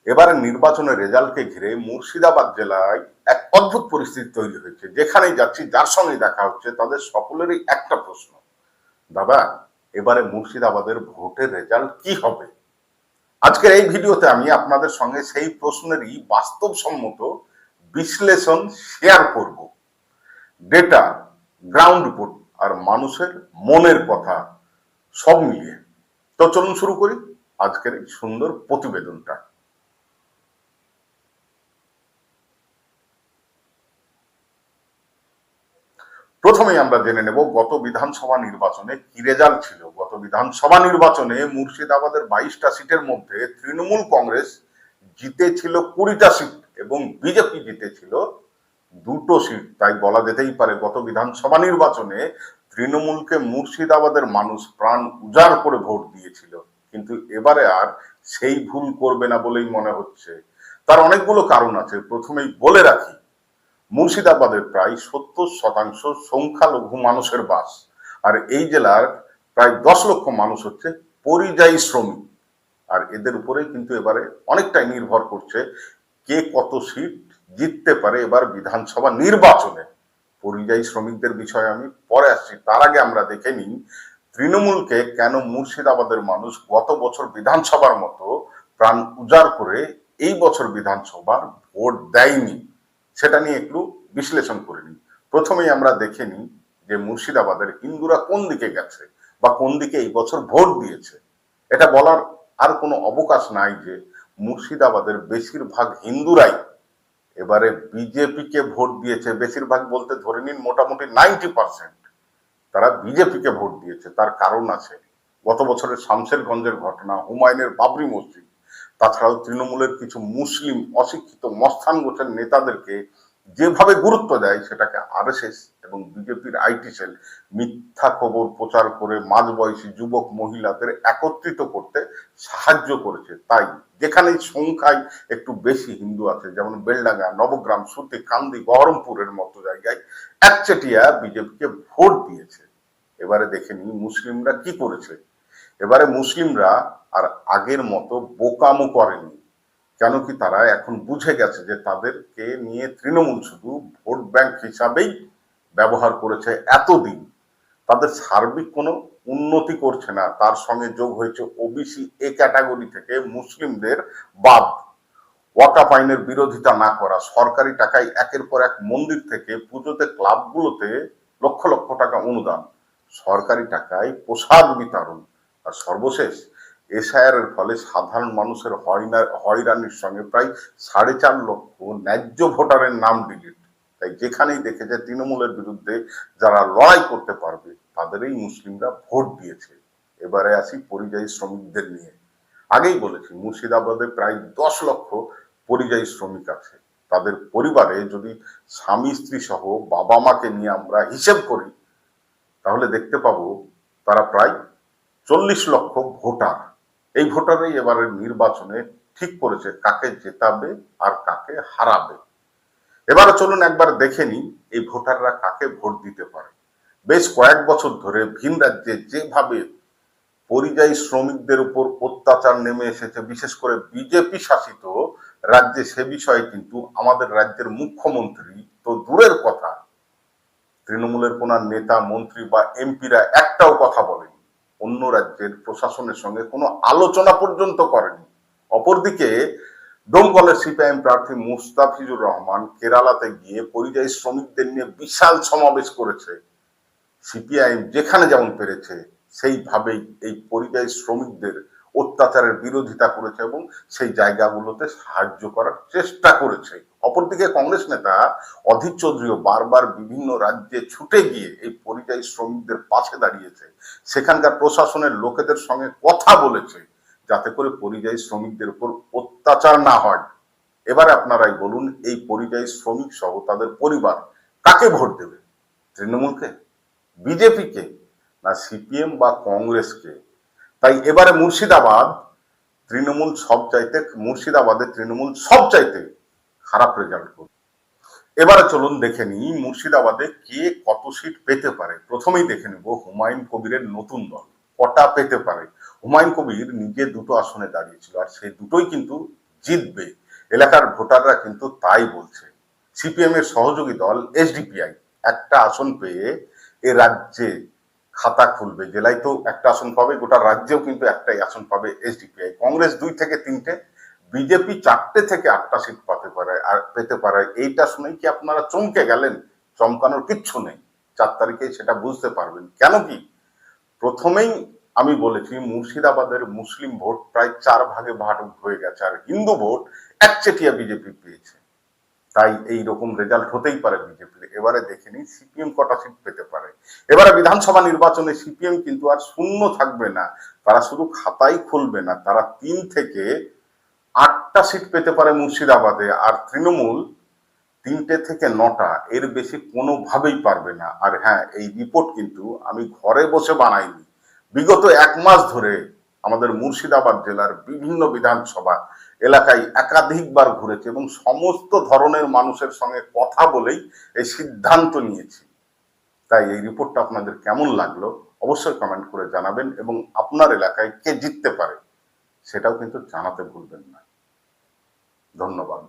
এবারে নির্বাচনের রেজাল্টকে ঘিরে মুর্শিদাবাদ জেলায় এক অদ্ভুত পরিস্থিতি তৈরি হয়েছে। যেখানেই যাচ্ছি, যার সঙ্গে দেখা হচ্ছে, তাদের সকলেরই একটা প্রশ্ন, দাদা এবারে মুর্শিদাবাদের ভোটের রেজাল্ট কি হবে? আজকের এই ভিডিওতে আমি আপনাদের সঙ্গে সেই প্রশ্নেরই বাস্তবসম্মত বিশ্লেষণ শেয়ার করব। ডেটা, গ্রাউন্ড রিপোর্ট আর মানুষের মনের কথা সব মিলিয়ে। তো চলুন শুরু করি আজকের এই সুন্দর প্রতিবেদনটা। প্রথমেই আমরা জেনে নেব গত বিধানসভা নির্বাচনে কি রেজাল্ট ছিল। গত বিধানসভা নির্বাচনে মুর্শিদাবাদের 22টা সিটের মধ্যে তৃণমূল কংগ্রেস জিতেছিল 20টা সিট এবং বিজেপি জিতেছিল 2টো সিট। তাই বলা যেতেই পারে গত বিধানসভা নির্বাচনে তৃণমূলকে মুর্শিদাবাদের মানুষ প্রাণ উজাড় করে ভোট দিয়েছিল, কিন্তু এবারে আর সেই ভুল করবে না বলেই মনে হচ্ছে। তার অনেকগুলো কারণ আছে। প্রথমেই বলে রাখি, মুর্শিদাবাদের প্রায় 70% সংখ্যালঘু মানুষের বাস, আর এই জেলার প্রায় 10 লক্ষ মানুষ হচ্ছে পরিযায়ী শ্রমিক। আর এদের উপরে কিন্তু এবারে অনেকটাই নির্ভর করছে কে কত সিট জিততে পারে এবার বিধানসভা নির্বাচনে। পরিযায়ী শ্রমিকদের বিষয়ে আমি পরে আসছি, তার আগে আমরা দেখে নিই তৃণমূলকে কেন মুর্শিদাবাদের মানুষ গত বছর বিধানসভার মতো প্রাণ উজাড় করে এই বছর বিধানসভার ভোট দেয়নি, সেটা নিয়ে একটু বিশ্লেষণ করে নিই। প্রথমেই আমরা দেখে নিই যে মুর্শিদাবাদের হিন্দুরা কোন দিকে গেছে বা কোন দিকে এই বছর ভোট দিয়েছে। এটা বলার আর কোনো অবকাশ নাই যে মুর্শিদাবাদের বেশিরভাগ হিন্দুরাই এবারে বিজেপিকে ভোট দিয়েছে। বেশিরভাগ বলতে ধরে নিন মোটামুটি 90% তারা বিজেপিকে ভোট দিয়েছে। তার কারণ আছে, গত বছরের শামশেরগঞ্জের ঘটনা, হুমায়ুনের বাবরি মসজিদ, তাছাড়াও তৃণমূলের কিছু মুসলিম অশিক্ষিত মস্তান গোছের নেতাদেরকে যেভাবে গুরুত্ব দেয় সেটাকে আরএসএস এবং বিজেপির আইটি সেল মিথ্যা খবর প্রচার করে মাঝবয়সী যুবক মহিলাদের একত্রিত করতে সাহায্য করেছে। তাই যেখানেই সংখ্যায় একটু বেশি হিন্দু আছে, যেমন বেলডাঙ্গা, নবগ্রাম, সুতি, কান্দি, বহরমপুরের মতো জায়গায় একচেটিয়া বিজেপিকে ভোট দিয়েছে। এবারে দেখে নি মুসলিমরা কি করেছে। এবারে মুসলিমরা আর আগের মতো বোকামো করেনি, কেন কি তারা এখন বুঝে গেছে যে তাদেরকে নিয়ে তৃণমূল শুধু ভোট ব্যাংক হিসাবেই ব্যবহার করেছে এতদিন। তাদের সার্বিক কোনো উন্নতি করছে না। তার সঙ্গে যোগ হয়েছে ওবিসি এ ক্যাটাগরি থেকে মুসলিমদের বাদ, ওয়াকাফ আইনের বিরোধিতা না করা, সরকারি টাকায় একের পর এক মন্দির থেকে পুজোতে ক্লাবগুলোতে লক্ষ লক্ষ টাকা অনুদান, সরকারি টাকায় প্রসাদ বিতরণ, আর সর্বশেষ এসআইআর এর ফলে সাধারণ মানুষের হয়রানির সঙ্গে প্রায় 4.5 লক্ষ ন্যায্য ভোটারের নাম ডিলিট। তাই যেখানেই দেখেছে তৃণমূলের বিরুদ্ধে যারা লড়াই করতে পারবে তাদেরই মুসলিমরা ভোট দিয়েছে। এবারে আসি পরিযায়ী শ্রমিকদের নিয়ে। আগেই বলেছি মুর্শিদাবাদে প্রায় 10 লক্ষ পরিযায়ী শ্রমিক আছে। তাদের পরিবারে যদি স্বামী স্ত্রী সহ বাবা মাকে নিয়ে আমরা হিসেব করি তাহলে দেখতে পাবো তারা প্রায় 40 লক্ষ ভোটার। এই ভোটারই এবারের নির্বাচনে ঠিক করেছে কাকে জেতাবে আর কাকে হারাবে। এবারে চলুন একবার দেখে নিই এই ভোটাররা কাকে ভোট দিতে পারে। বেশ কয়েক বছর ধরে ভিন রাজ্যে যেভাবে পরিযায়ী শ্রমিকদের উপর অত্যাচার নেমে এসেছে, বিশেষ করে বিজেপি শাসিত রাজ্যে, সে বিষয়ে কিন্তু আমাদের রাজ্যের মুখ্যমন্ত্রী তো দূরের কথা, তৃণমূলের কোন নেতা মন্ত্রী বা এমপিরা একটাও কথা বলেনি, অন্য রাজ্যের প্রশাসনের সঙ্গে কোনো আলোচনা পর্যন্ত করেনি। অপরদিকে দমকলের সিপিআইএম প্রার্থী মুস্তাফিজুর রহমান কেরালাতে গিয়ে পরিযায়ী শ্রমিকদের নিয়ে বিশাল সমাবেশ করেছে। সিপিআইএম যেখানে যেমন পেরেছে সেইভাবেই এই পরিযায়ী শ্রমিকদের অত্যাচারের বিরোধিতা করেছে এবং সেই জায়গাগুলোতে সাহায্য করার চেষ্টা করেছে। অপরদিকে কংগ্রেস নেতা অধীর চৌধুরীও বারবার বিভিন্ন রাজ্যে ছুটে গিয়ে এই পরিযায়ী শ্রমিকদের পাশে দাঁড়িয়েছে, সেখানকার প্রশাসনের লোকেদের সঙ্গে কথা বলেছে যাতে করে পরিযায়ী শ্রমিকদের উপর অত্যাচার না হয়। এবার আপনারাই বলুন, এই পরিযায়ী শ্রমিক সহ তাদের পরিবার কাকে ভোট দেবে? তৃণমূলকে, বিজেপিকে, না সিপিএম বা কংগ্রেসকে? তাই এবারে মুর্শিদাবাদে তৃণমূল সবচাইতে খারাপ রেজাল্ট করবে। এবারে চলুন দেখে নিই মুর্শিদাবাদে কে কত সিট পেতে পারে। প্রথমেই দেখে নেব হুমায়ুন কবিরের নতুন দল কটা পেতে পারে। হুমায়ুন কবির নিজে 2টো আসনে দাঁড়িয়েছিল আর সেই দুটোই কিন্তু জিতবে, এলাকার ভোটাররা কিন্তু তাই বলছে। সিপিএম এর সহযোগী দল এসডিপিআই একটা আসন পেয়ে এ রাজ্যে খাতা খুলবে। জেলায় তো একটা আসন পাবে, গোটা রাজ্যেও কিন্তু একটাই আসন পাবে এসডিপিআই। কংগ্রেস 2 থেকে 3টে, বিজেপি 4টে থেকে 8টা সিট পেতে পারে। এইটা শুনেই কি আপনারা চমকে গেলেন? চমকানোর কিচ্ছু নেই, 4 তারিখে সেটা বুঝতে পারবেন। কেন কি, প্রথমেই আমি বলেছি মুর্শিদাবাদের মুসলিম ভোট প্রায় 4 ভাগে ভাগ হয়ে গেছে, আর হিন্দু ভোট একচেটিয়া বিজেপি পেয়েছে। তাই এই রকম রেজাল্ট হতেই পারে বিজেপির। এবারে দেখে নিই সিপিএম কটা সিট পেতে পারে। এবারে বিধানসভা নির্বাচনে সিপিএম কিন্তু আর শূন্য থাকবে না, তারা শুধু খাতাই খুলবে না, তারা 3 থেকে 8টা সিট পেতে পারে মুর্শিদাবাদে। আর তৃণমূল 3টে থেকে 9টা, এর বেশি কোনোভাবেই পারবে না। আর হ্যাঁ, এই রিপোর্ট কিন্তু আমি ঘরে বসে বানাইনি। বিগত 1 মাস ধরে আমাদের মুর্শিদাবাদ জেলার বিভিন্ন বিধানসভা এলাকায় একাধিকবার ঘুরেছে এবং সমস্ত ধরনের মানুষের সঙ্গে কথা বলেই এই সিদ্ধান্ত নিয়েছি। তাই এই রিপোর্টটা আপনাদের কেমন লাগলো অবশ্যই কমেন্ট করে জানাবেন, এবং আপনার এলাকায় কে জিততে পারে সেটাও কিন্তু জানাতে ভুলবেন না। ধন্যবাদ।